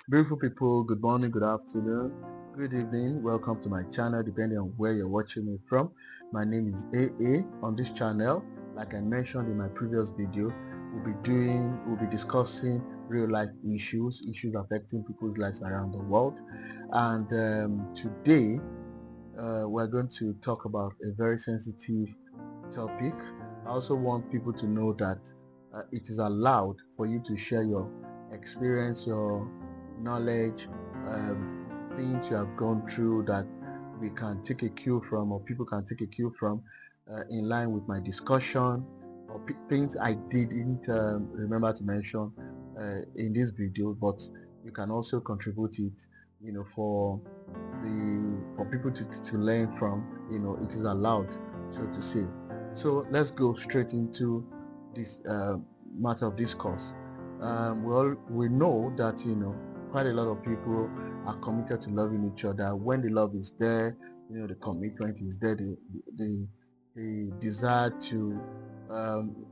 Beautiful people, good morning, good afternoon, good evening. Welcome to my channel, depending on where you're watching me from. My name is AA. On this channel, like I mentioned in my previous video, we'll be discussing real life issues affecting people's lives around the world. And today, we're going to talk about a very sensitive topic. I also want people to know that it is allowed for you to share your experience, your knowledge, things you have gone through that we can take a cue from, or people can take a cue from, in line with my discussion, or things I didn't remember to mention in this video, but you can also contribute it, for people to learn from. It is allowed, so to say. So let's go straight into this matter of discourse. We know that quite a lot of people are committed to loving each other. When the love is there, the commitment is there. The desire to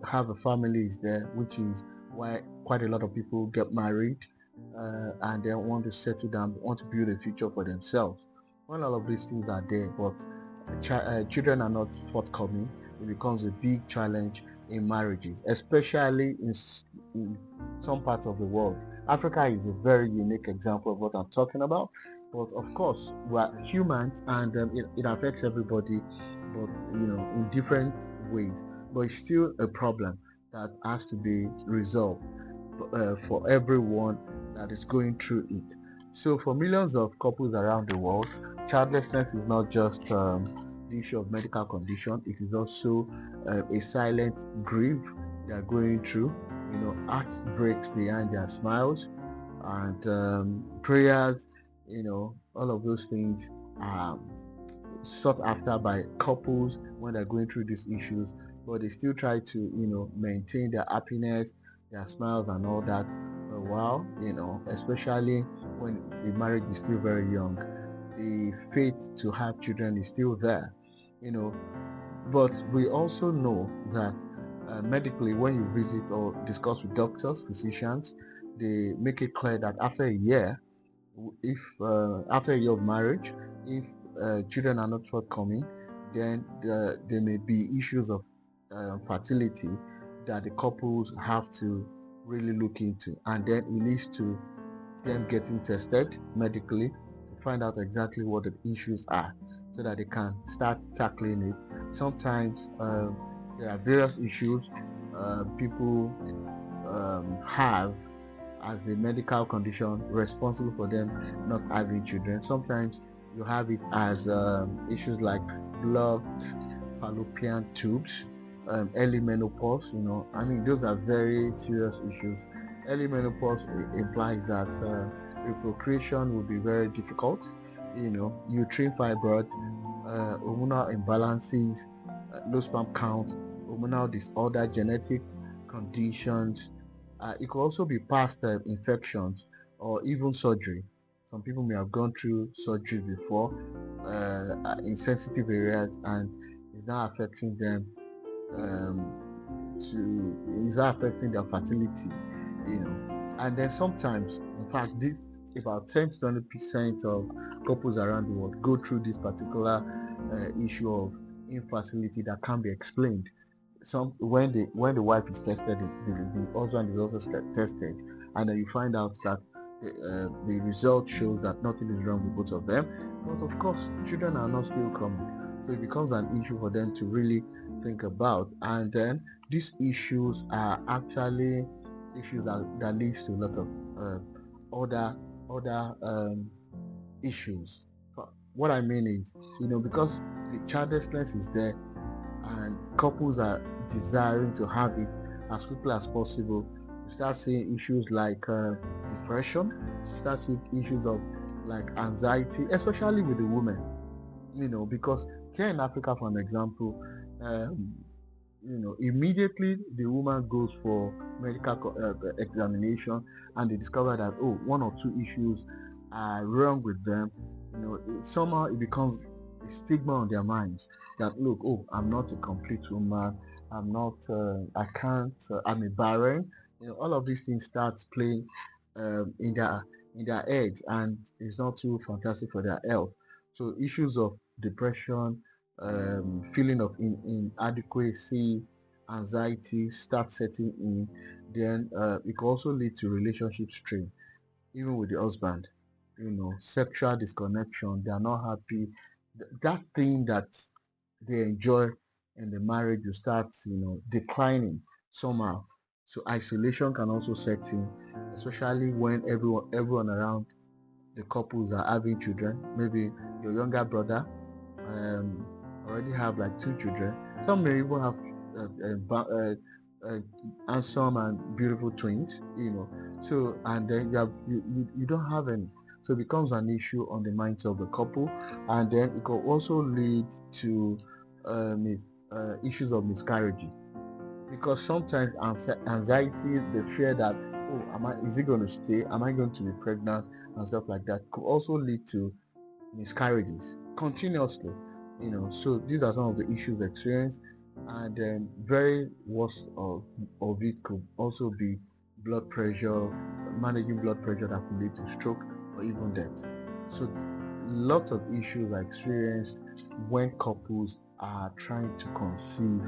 have a family is there, which is why quite a lot of people get married and they want to settle down, want to build a future for themselves. When all of these things are there, but children are not forthcoming, it becomes a big challenge in marriages, especially in some parts of the world. Africa is a very unique example of what I'm talking about. But of course, we are humans, and it affects everybody, but in different ways. But it's still a problem that has to be resolved for everyone that is going through it. So for millions of couples around the world, childlessness is not just the issue of medical condition. It is also a silent grief they are going through. Heart breaks behind their smiles, and prayers. All of those things are sought after by couples when they're going through these issues, but they still try to maintain their happiness, their smiles and all that. While especially when the marriage is still very young, the faith to have children is still there. you know but we also know that medically, when you visit or discuss with doctors, physicians, they make it clear that after a year, if after a year of marriage, if children are not forthcoming, then there may be issues of fertility that the couples have to really look into, and then it leads to them getting tested medically to find out exactly what the issues are, so that they can start tackling it. Sometimes there are various issues people have as the medical condition responsible for them not having children. Sometimes you have it as issues like blocked fallopian tubes, early menopause. I mean, those are very serious issues. Early menopause implies that reproduction will be very difficult. Uterine fibroid, hormonal imbalances, low sperm count, hormonal disorder, genetic conditions. It could also be past infections or even surgery. Some people may have gone through surgery before in sensitive areas, and it's now affecting them is not affecting their fertility. And then sometimes, in fact, this about 10 to 20% of couples around the world go through this particular issue of infertility that can be explained. Some when the wife is tested, the husband is also tested, and then you find out that the result shows that nothing is wrong with both of them. But of course, children are not still coming, so it becomes an issue for them to really think about. And then these issues are actually issues that leads to a lot of other issues. What I mean is, because the childlessness is there, and couples are desiring to have it as quickly as possible, you start seeing issues like depression, you start seeing issues of like anxiety, especially with the women. Because here in Africa, for an example, um, immediately the woman goes for medical examination, and they discover that, oh, one or two issues are wrong with them. Somehow it becomes a stigma on their minds that, look, oh, I'm not a complete woman, I'm not, I can't, I'm a barren. All of these things start playing in in their heads, and it's not too fantastic for their health. So issues of depression, feeling of inadequacy, anxiety start setting in. Then it can also lead to relationship strain, even with the husband. Sexual disconnection. They are not happy. That thing that they enjoy in the marriage will start, declining somehow. So isolation can also set in, especially when everyone around the couples are having children. Maybe your younger brother um, already have like two children. Some may even have handsome and beautiful twins. So and then you don't have any. So it becomes an issue on the minds of the couple, and then it could also lead to issues of miscarriage, because sometimes anxiety, the fear that, oh, is it going to stay, am I going to be pregnant, and stuff like that, could also lead to miscarriages continuously. So these are some of the issues experienced, and then very worst of it could also be blood pressure, managing blood pressure that could lead to stroke or even death. So lots of issues are experienced when couples are trying to conceive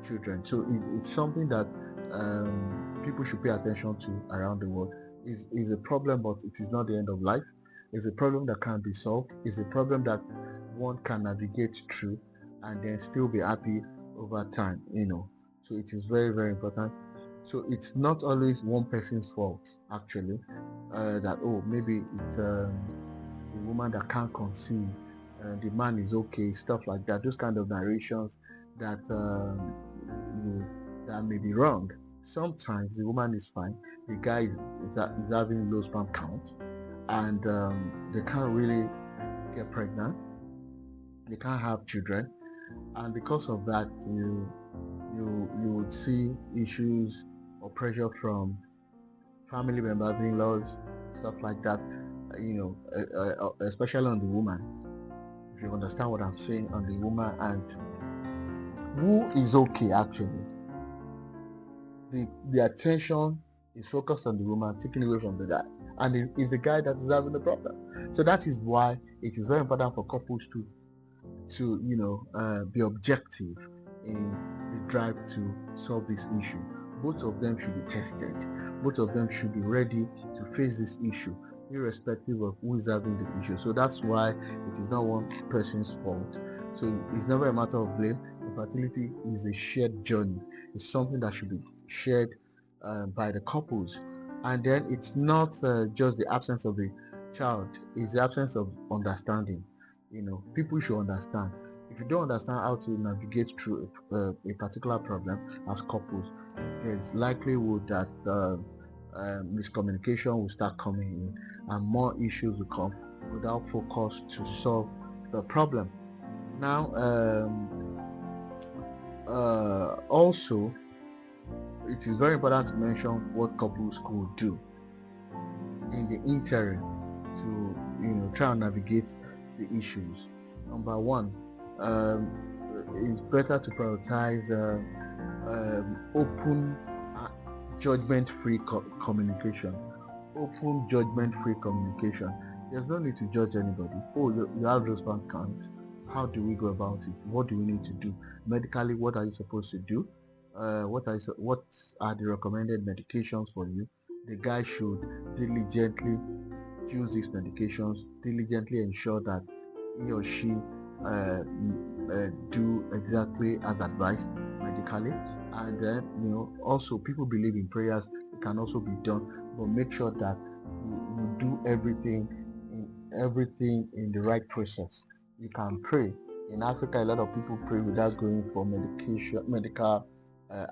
children. So it's something that people should pay attention to around the world. Is a problem, but it is not the end of life. It's a problem that can be solved. It's a problem that one can navigate through and then still be happy over time. So it is very, very important. So it's not always one person's fault, actually. That, oh, maybe it's the woman that can't conceive, the man is okay, stuff like that. Those kind of narrations that that may be wrong. Sometimes the woman is fine, the guy is having low sperm count, and they can't really get pregnant, they can't have children, and because of that, you would see issues or pressure from family members, in-laws, stuff like that. Especially on the woman. If you understand what I'm saying, on the woman, and who is okay actually. The attention is focused on the woman, taken away from the guy, and it is the guy that is having the problem. So that is why it is very important for couples to be objective in the drive to solve this issue. Both of them should be tested. Both of them should be ready to face this issue, irrespective of who is having the issue. So that's why it is not one person's fault. So it's never a matter of blame. Infertility is a shared journey. It's something that should be shared by the couples. And then it's not just the absence of the child, it's the absence of understanding. People should understand. If you don't understand how to navigate through a particular problem as couples, there's likelihood that miscommunication will start coming in, and more issues will come without focus to solve the problem. Now, also, it is very important to mention what couples could do in the interim to try and navigate the issues. Number one, it's better to prioritize open, judgment-free communication. Open, judgment-free communication. There's no need to judge anybody. Oh, you have those bank accounts. How do we go about it? What do we need to do medically? What are you supposed to do? What are the recommended medications for you? The guy should diligently use these medications, diligently ensure that he or she do exactly as advised medically. And then also, people believe in prayers. It can also be done, but make sure that you do everything in the right process. You can pray. In Africa, a lot of people pray without going for medical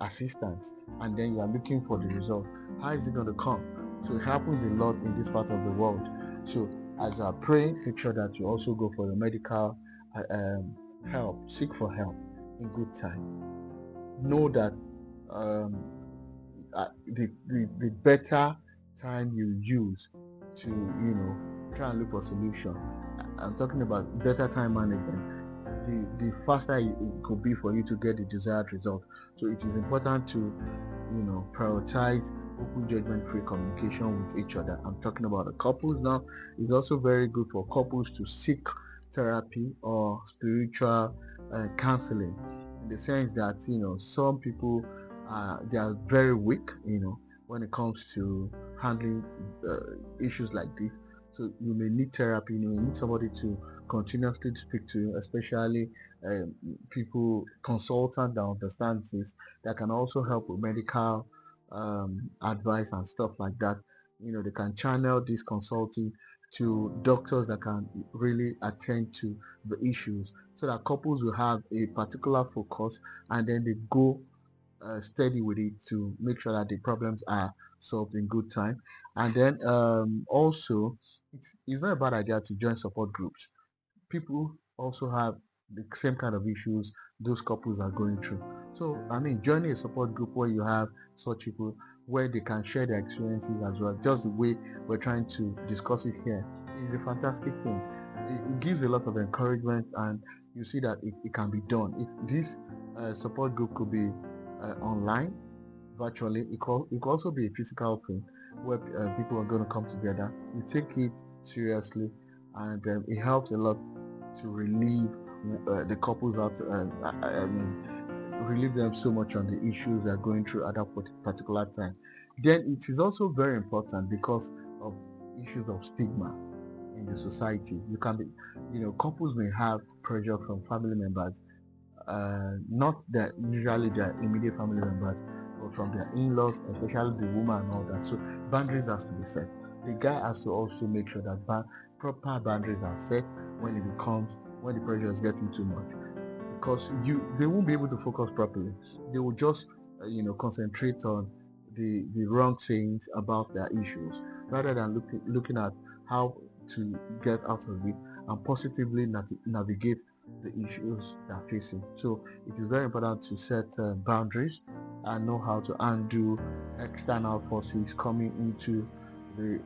assistance, and then you are looking for the result. How is it going to come? So it happens a lot in this part of the world. So as you are praying, make sure that you also go for your medical help. Seek for help in good time. Know that the better time you use to try and look for solution. I'm talking about better time management. The faster it could be for you to get the desired result. So it is important to prioritize open judgment-free communication with each other. I'm talking about the couples now. It's also very good for couples to seek therapy or spiritual counseling, in the sense that some people they are very weak, when it comes to handling issues like this. So you may need therapy. You may need somebody to continuously speak to you, especially people, consultant that understands this, that can also help with medical advice and stuff like that. They can channel this consulting to doctors that can really attend to the issues, so that couples will have a particular focus, and then they go steady with it to make sure that the problems are solved in good time. And then also, it's not a bad idea to join support groups. People also have the same kind of issues those couples are going through. So, I mean, joining a support group where you have such people, where they can share their experiences as well, just the way we're trying to discuss it here, is a fantastic thing. It gives a lot of encouragement, and you see that it can be done. If this support group could be online, virtually, it could also be a physical thing where people are going to come together. You take it seriously, and it helps a lot to relieve the couples out. I mean, relieve them so much on the issues they're going through at that particular time. Then it is also very important because of issues of stigma in the society. You can be, couples may have pressure from family members, not that usually their immediate family members, but from their in-laws, especially the woman and all that. So boundaries has to be set. The guy has to also make sure that proper boundaries are set when the pressure is getting too much, because they won't be able to focus properly. They will just concentrate on the wrong things about their issues, rather than looking at how to get out of it and positively navigate the issues they're facing. So it is very important to set boundaries and know how to undo external forces coming into the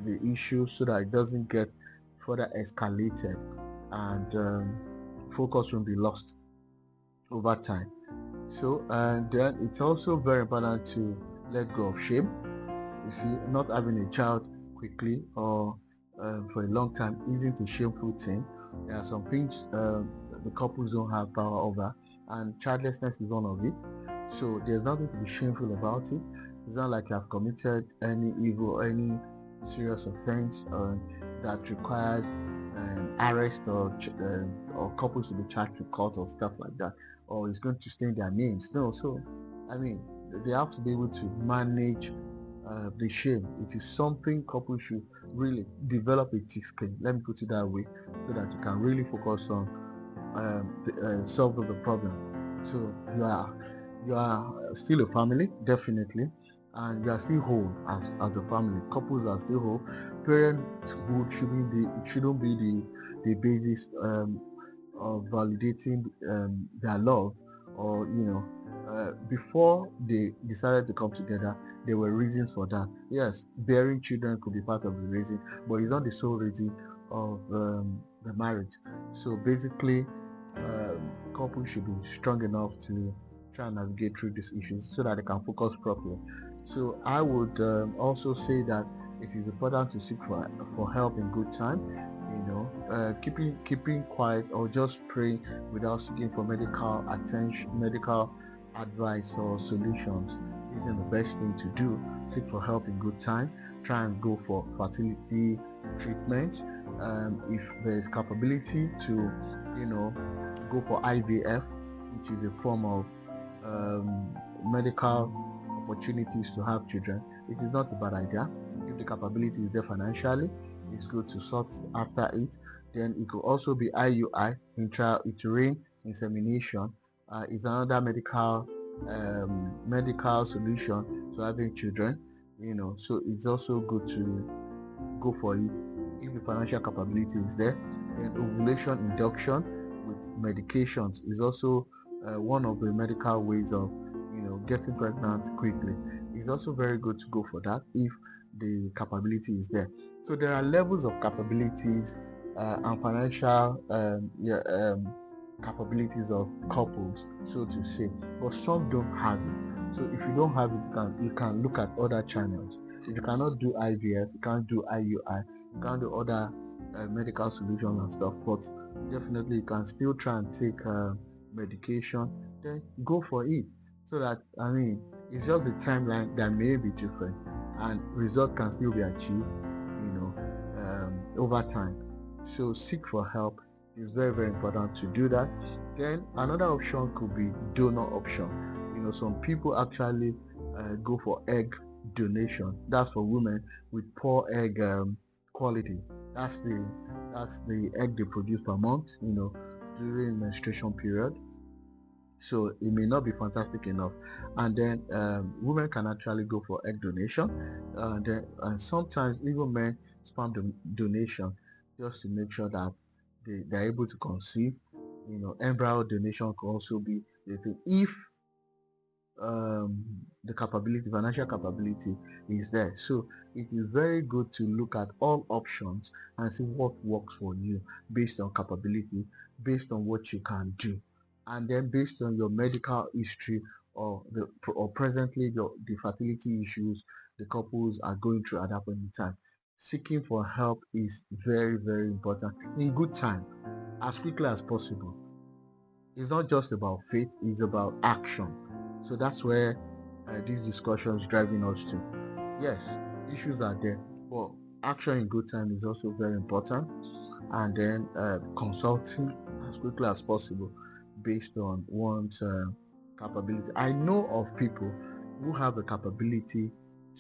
the issue, so that it doesn't get further escalated, and focus won't be lost over time. So, and then it's also very important to let go of shame. You see, not having a child quickly or for a long time isn't a shameful thing. There are some things the couples don't have power over, and childlessness is one of it. So there's nothing to be shameful about it. It's not like you have committed any evil, any serious offense that requires arrest or couples to be charged to court or stuff like that, or it's going to stain their names. No, so I mean, they have to be able to manage the shame. It is something couples should really develop a thick skin. Let me put it that way, so that you can really focus on solving the problem. So you are still a family, definitely, and you are still whole as a family. Couples are still whole. Parenthood shouldn't be the basis of validating their love, or before they decided to come together, there were reasons for that. Yes, bearing children could be part of the reason, but it's not the sole reason of the marriage. So basically, couples should be strong enough to try and navigate through these issues so that they can focus properly. So I would also say that it is important to seek for help in good time. Keeping quiet or just praying without seeking for medical attention, medical advice or solutions isn't the best thing to do. Seek for help in good time. Try and go for fertility treatment. If there is capability to, go for IVF, which is a form of medical opportunities to have children, it is not a bad idea. If the capability is there financially, it's good to sort after it. Then it could also be IUI, intrauterine insemination. Is another medical solution to having children. So it's also good to go for it if the financial capability is there. Then ovulation induction with medications is also one of the medical ways of getting pregnant quickly. It's also very good to go for that if the capability is there. So there are levels of capabilities and financial capabilities of couples, so to say, but some don't have it. So if you don't have it, you can look at other channels. If you cannot do IVF, you can't do IUI, you can't do other medical solutions and stuff, but definitely you can still try and take medication, then go for it. So that, I mean, it's just the timeline that may be different, and result can still be achieved, over time. So seek for help. It's very, very important to do that. Then another option could be donor option. Some people actually go for egg donation. That's for women with poor egg quality. That's the egg they produce per month, during menstruation period. So it may not be fantastic enough, and then women can actually go for egg donation, and sometimes even men sperm donation, just to make sure that they're able to conceive. Embryo donation could also be the thing if the financial capability is there. So it is very good to look at all options and see what works for you based on capability, based on what you can do, and then based on your medical history, or presently the fertility issues the couples are going through at that point in time. Seeking for help is very, very important in good time, as quickly as possible. It's not just about faith, it's about action. So that's where this discussion is driving us to. Yes, issues are there, but action in good time is also very important. And then consulting as quickly as possible based on one's capability. I know of people who have the capability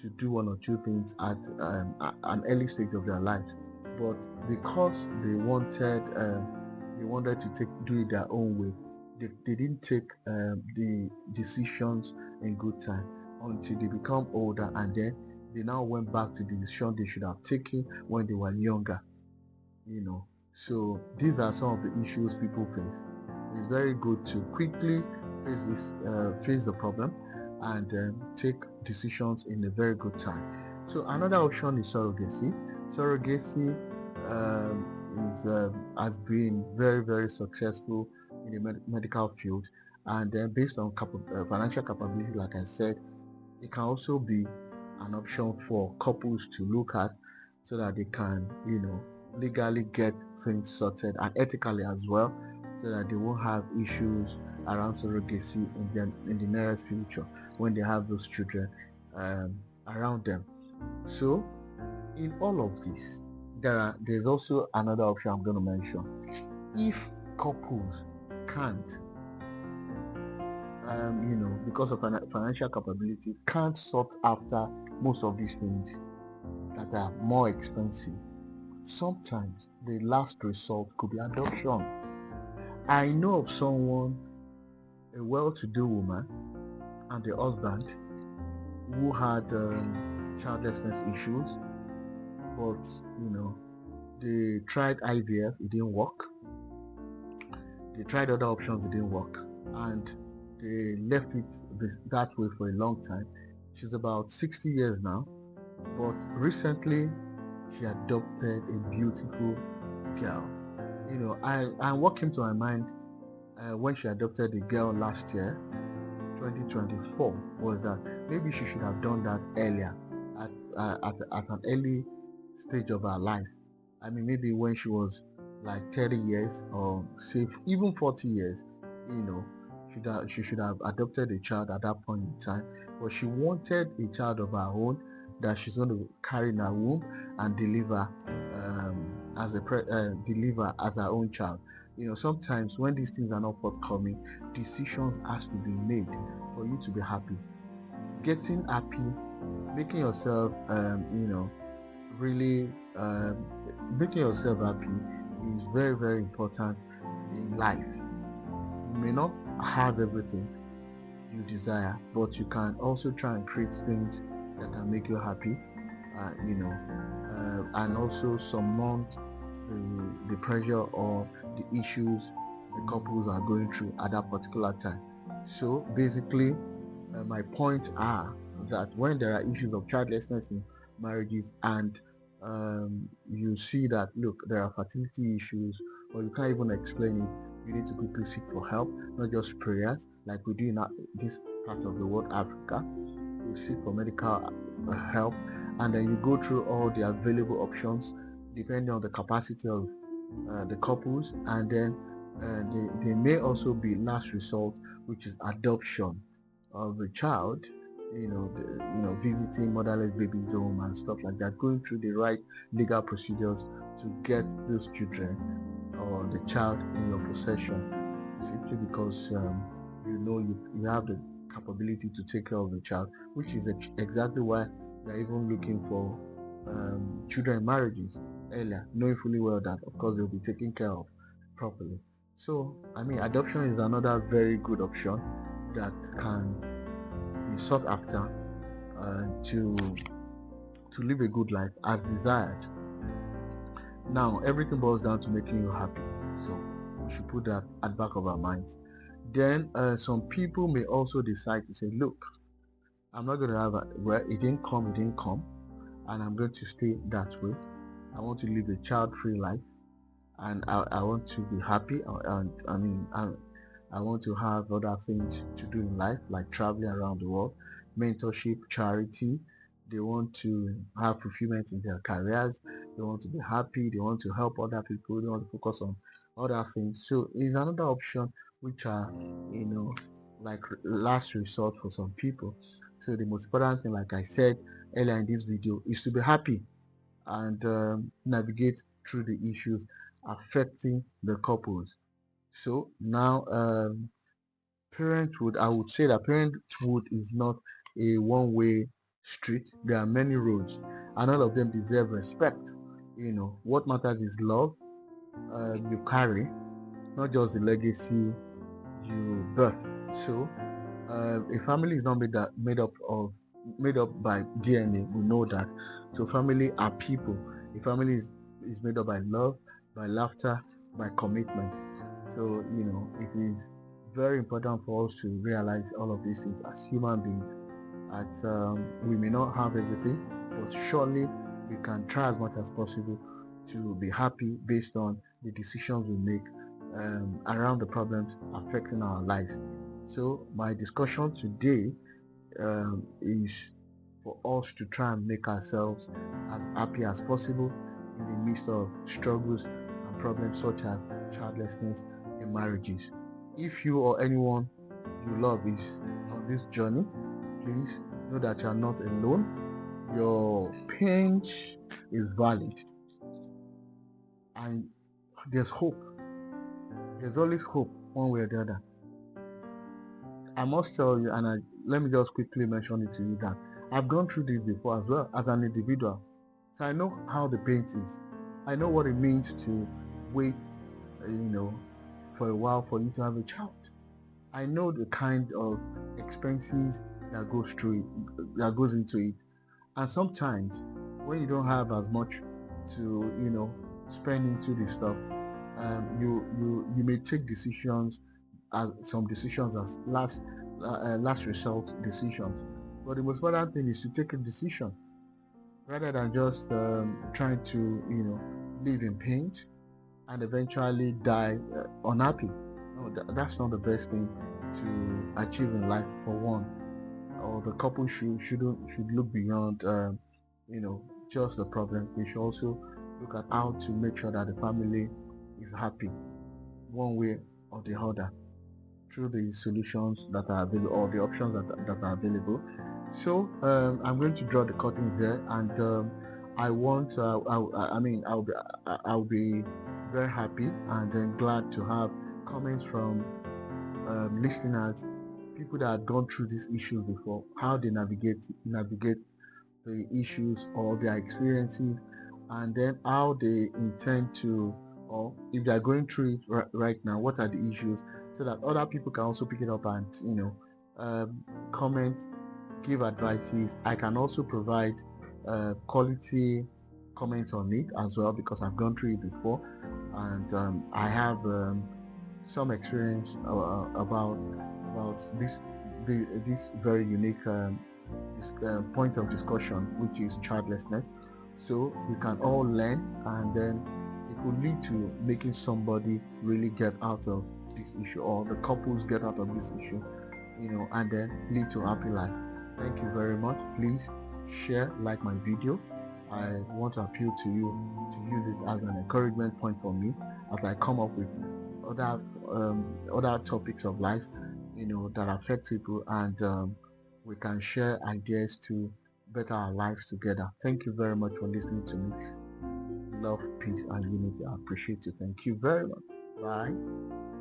to do one or two things at an early stage of their lives, but because they wanted to do it their own way, they didn't take the decisions in good time until they become older, and then they now went back to the decision they should have taken when they were younger. So these are some of the issues people face. It's very good to quickly face the problem, and take decisions in a very good time. So another option is surrogacy. Surrogacy has been very, very successful in the medical field, and then based on financial capability, like I said, it can also be an option for couples to look at, so that they can, legally get things sorted, and ethically as well, so that they won't have issues around surrogacy in the nearest future when they have those children around them. So in all of this, there's also another option I'm going to mention. If couples can't, because of financial capability, can't sort after most of these things that are more expensive, sometimes the last resort could be adoption. I know of someone, a well-to-do woman, and the husband, who had childlessness issues, but they tried IVF, it didn't work. They tried other options, it didn't work, and they left it that way for a long time. She's about 60 years now, but recently she adopted a beautiful girl. And what came to my mind when she adopted the girl last year, 2024, was that maybe she should have done that earlier, at an early stage of her life. I mean, maybe when she was like 30 years, or say even 40 years, she should have adopted a child at that point in time. But she wanted a child of her own that she's going to carry in her womb and deliver deliver as her own child. Sometimes when these things are not forthcoming, decisions has to be made for you to be happy. Getting happy, making yourself, really making yourself happy is very, very important in life. You may not have everything you desire, but you can also try and create things that can make you happy, and also surmount the pressure or the issues the couples are going through at that particular time. So basically, my points are that when there are issues of childlessness in marriages, and you see that, look, there are fertility issues, or you can't even explain it, you need to quickly seek for help, not just prayers like we do in this part of the world, Africa. You seek for medical help, and then you go through all the available options depending on the capacity of the couples, and then they may also be last resort, which is adoption of a child. Visiting motherless babies home and stuff like that, going through the right legal procedures to get those children or the child in your possession, simply because you have the capability to take care of the child, which is exactly why they're even looking for children in marriages earlier, knowing fully well that of course they'll be taken care of properly. So adoption is another very good option that can be sought after to live a good life as desired. Now everything boils down to making you happy, so we should put that at the back of our minds. Then some people may also decide to say, look, I'm not going to have it didn't come, and I'm going to stay that way. I want to live a child-free life, and I want to be happy, and I want to have other things to do in life, like traveling around the world, mentorship, charity. They want to have fulfillment in their careers. They want to be happy. They want to help other people. They want to focus on other things. So it's another option, which are like last resort for some people. So the most important thing, like I said earlier in this video, is to be happy and navigate through the issues affecting the couples. So now parenthood, I would say that parenthood is not a one-way street. There are many roads, and all of them deserve respect. What matters is love you carry, not just the legacy you birth. So a family is not made up by DNA. We know that. So family are people. A family is made up by love, by laughter, by commitment. So it is very important for us to realize all of these things as human beings. That we may not have everything, but surely we can try as much as possible to be happy based on the decisions we make around the problems affecting our lives. So my discussion today is for us to try and make ourselves as happy as possible in the midst of struggles and problems such as childlessness in marriages. If you or anyone you love is on this journey, please know that you are not alone. Your pain is valid, and there's hope. There's always hope, one way or the other. I must tell you, and let me just quickly mention it to you, that I've gone through this before as well as an individual. So I know how the pain is. I know what it means to wait, for a while for you to have a child. I know the kind of expenses that goes into it. And sometimes when you don't have as much to spend into this stuff, you may take decisions as last result decisions. But the most important thing is to take a decision rather than just trying to live in pain and eventually die unhappy. No, that's not the best thing to achieve in life, for one. Or the couple should look beyond just the problem. They should also look at how to make sure that the family is happy, one way or the other, through the solutions that are available or the options that are available. So I'm going to draw the curtains there, and I want I'll be very happy and then glad to have comments from listeners, people that have gone through these issues before, how they navigate the issues or their experiences, and then how they intend to, or if they are going through it right now, what are the issues, so that other people can also pick it up and comment, give advices. I can also provide quality comments on it as well, because I've gone through it before, and I have some experience about this very unique point of discussion, which is childlessness. So we can all learn, and then it will lead to making somebody really get out of this issue, or the couples get out of this issue and then lead to a happy life. Thank you very much. Please share, like my video. I want to appeal to you to use it as an encouragement point for me as I come up with other other topics of life, that affect people, and we can share ideas to better our lives together. Thank you very much for listening to me. Love, peace, and unity. I appreciate you. Thank you very much. Bye.